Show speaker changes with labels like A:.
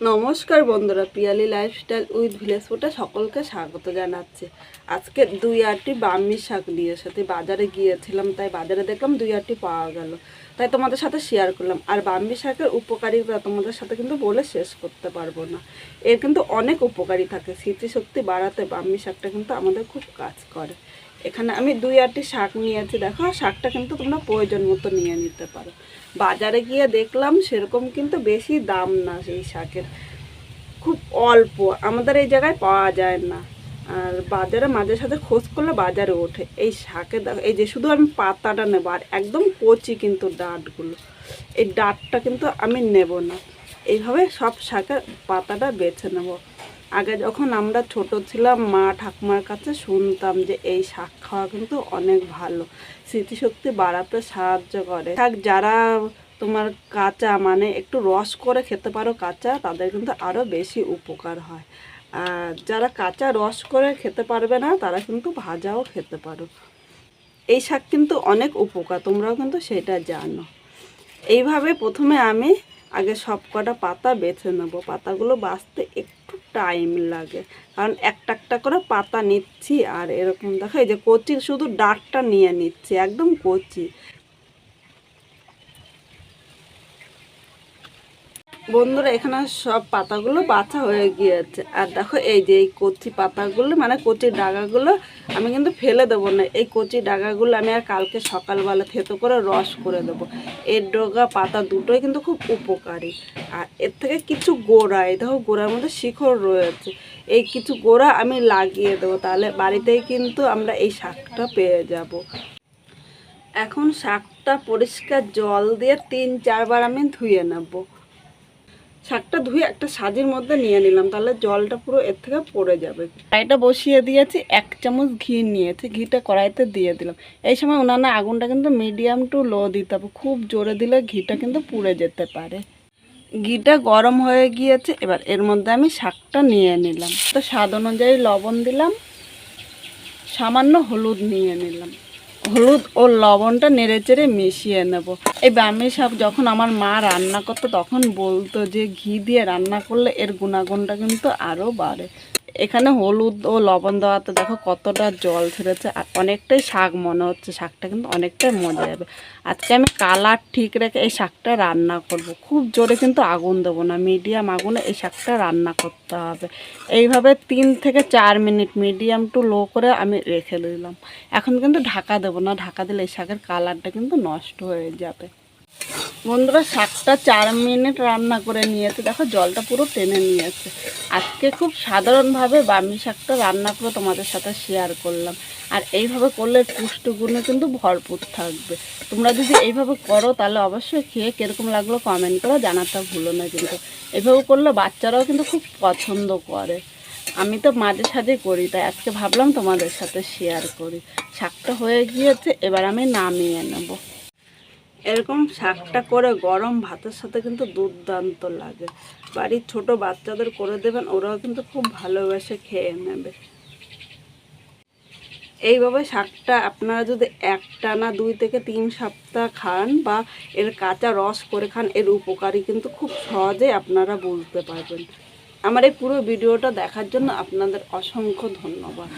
A: নমস্কার বন্ধুরা, Piyali lifestyle with village ফুডে সকলকে স্বাগত জানাচ্ছি। আজকে 2-8টি ব্রাহ্মী শাক নিয়ে সাথে বাজারে গিয়েছিলাম, তাই বাজারে দেখলাম 2-8টি পাওয়া গেল, তাই তোমাদের সাথে শেয়ার করলাম। আর ব্রাহ্মী শাকের উপকারিতা তোমাদের সাথে কিন্তু বলে শেষ করতে পারবো না। এর কিন্তু অনেক উপকারী থাকে, স্মৃতিশক্তি বাড়াতে ব্রাহ্মী শাকটা কিন্তু আমাদের খুব কাজ করে। এখানে আমি 2-8টি শাক নিয়েছি। দেখো, শাকটা কিন্তু তোমরা প্রয়োজন মতো নিয়ে নিতে পারো। বাজারে গিয়ে দেখলাম সেরকম কিন্তু বেশি দাম না, সেই শাকের খুব অল্প, আমাদের এই জায়গায় পাওয়া যায় না। আর বাজারে মাঝে সাঝে খোঁজ করলে বাজারে ওঠে এই শাকে। এই যে শুধু আমি পাতাটা নেবো, আর একদম কচি কিন্তু ডাঁটগুলো, এই ডাঁটটা কিন্তু আমি নেব না। এইভাবে সব শাকের পাতাটা বেছে নেব। আগে যখন আমরা ছোট ছিলাম, মা ঠাকুমার কাছে শুনতাম যে এই শাক খাওয়া কিন্তু অনেক ভালো, স্মৃতিশক্তি বাড়াতে সাহায্য করে। শাক যারা তোমার কাঁচা মানে একটু রস করে খেতে পারো কাঁচা, তাদের কিন্তু আরও বেশি উপকার হয়। আর যারা কাঁচা রস করে খেতে পারবে না, তারা কিন্তু ভাজাও খেতে পারো। এই শাক কিন্তু অনেক উপকার, তোমরাও কিন্তু সেটা জানো। এইভাবে প্রথমে আমি আগে সব কটা পাতা বেছে নেবো। পাতাগুলো বাছতে একটু টাইম লাগে, কারণ একটা একটা করে পাতা নিচ্ছি। আর এরকম দেখো, এই যে কচি শুধু ডাঁটটা নিয়ে নিচ্ছি, একদম কচি। বন্ধুরা, এখানে সব পাতাগুলো বাছা হয়ে গিয়েছে। আর দেখো, এই যে এই কচি পাতাগুলো মানে কচি ডাগাগুলো আমি কিন্তু ফেলে দেবো না। এই কচি ডাগাগুলো আমি আর কালকে সকালবেলা থেতো করে রস করে দেবো। এর ডগা পাতা দুটোই কিন্তু খুব উপকারী। আর এর থেকে কিছু গোড়া, এই দেখো গোড়ার মধ্যে শিকড় রয়েছে, এই কিছু গোড়া আমি লাগিয়ে দেবো, তাহলে বাড়িতেই কিন্তু আমরা এই শাকটা পেয়ে যাব। এখন শাকটা পরিষ্কার জল দিয়ে 3-4 বার আমি ধুয়ে নেব। শাকটা ধুয়ে একটা সাজির মধ্যে নিয়ে নিলাম, তাহলে জলটা পুরো এর থেকে পড়ে যাবে। কড়াইটা বসিয়ে দিয়েছি, 1 চামচ ঘি নিয়েছি, ঘিটা কড়াইতে দিয়ে দিলাম। এই সময় উনানে আগুনটা কিন্তু মিডিয়াম টু লো দিতে হবে, খুব জোরে দিলে ঘিটা কিন্তু পুড়ে যেতে পারে। ঘিটা গরম হয়ে গিয়েছে, এবার এর মধ্যে আমি শাকটা নিয়ে নিলাম। তো স্বাদ অনুযায়ী লবণ দিলাম, সামান্য হলুদ নিয়ে নিলাম। হলুদ ও লবণটা নেড়ে চেড়ে মিশিয়ে নেব। এই ব্রাহ্মী শাক যখন আমার মা রান্না করতো, তখন বলতো যে ঘি দিয়ে রান্না করলে এর গুণাগুণটা কিন্তু আরও বাড়ে। এখানে হলুদ ও লবণ দেওয়াতে দেখো কতটা জল ছেড়েছে, আর অনেকটাই শাক মনে হচ্ছে। শাকটা কিন্তু অনেকটাই মজা যাবে। আজকে আমি কালার ঠিক রেখে এই শাকটা রান্না করব। খুব জোরে কিন্তু আগুন দেবো না, মিডিয়াম আগুনে এই শাকটা রান্না করতে হবে। এইভাবে 3 থেকে 4 মিনিট মিডিয়াম টু লো করে আমি রেখে দিলাম। এখন কিন্তু ঢাকা দেবো না, ঢাকা দিলে এই শাকের কালারটা কিন্তু নষ্ট হয়ে যাবে। বন্ধুরা, শাকটা 4 মিনিট রান্না করে নিয়েছে, দেখো জলটা পুরো টেনে নিয়েছে। আজকে খুব সাধারণভাবে ব্রাহ্মী শাকটা রান্না করে তোমাদের সাথে শেয়ার করলাম। আর এইভাবে করলে পুষ্টিগুণে কিন্তু ভরপুর থাকবে। তোমরা যদি এইভাবে করো, তাহলে অবশ্যই খেয়ে কীরকম লাগলো কমেন্ট করে জানাতে ভুলো না। কিন্তু এইভাবে করলে বাচ্চারাও কিন্তু খুব পছন্দ করে। আমি তো মাঝে সাঝে করি, তাই আজকে ভাবলাম তোমাদের সাথে শেয়ার করি। শাকটা হয়ে গিয়েছে, এবার আমি নামিয়ে নেব। এরকম শাকটা করে গরম ভাতের সাথে কিন্তু দুর্দান্ত লাগে। বাড়ির ছোট বাচ্চাদের করে দেবেন, ওরাও কিন্তু খুব ভালোবেসে খেয়ে নেবে। এইভাবে শাকটা আপনারা যদি একটানা 2 থেকে 3 সপ্তাহ খান, বা এর কাঁচা রস করে খান, এর উপকারী কিন্তু খুব সহজে আপনারা বুঝতে পারবেন। আমার এই পুরো ভিডিওটা দেখার জন্য আপনাদের অসংখ্য ধন্যবাদ।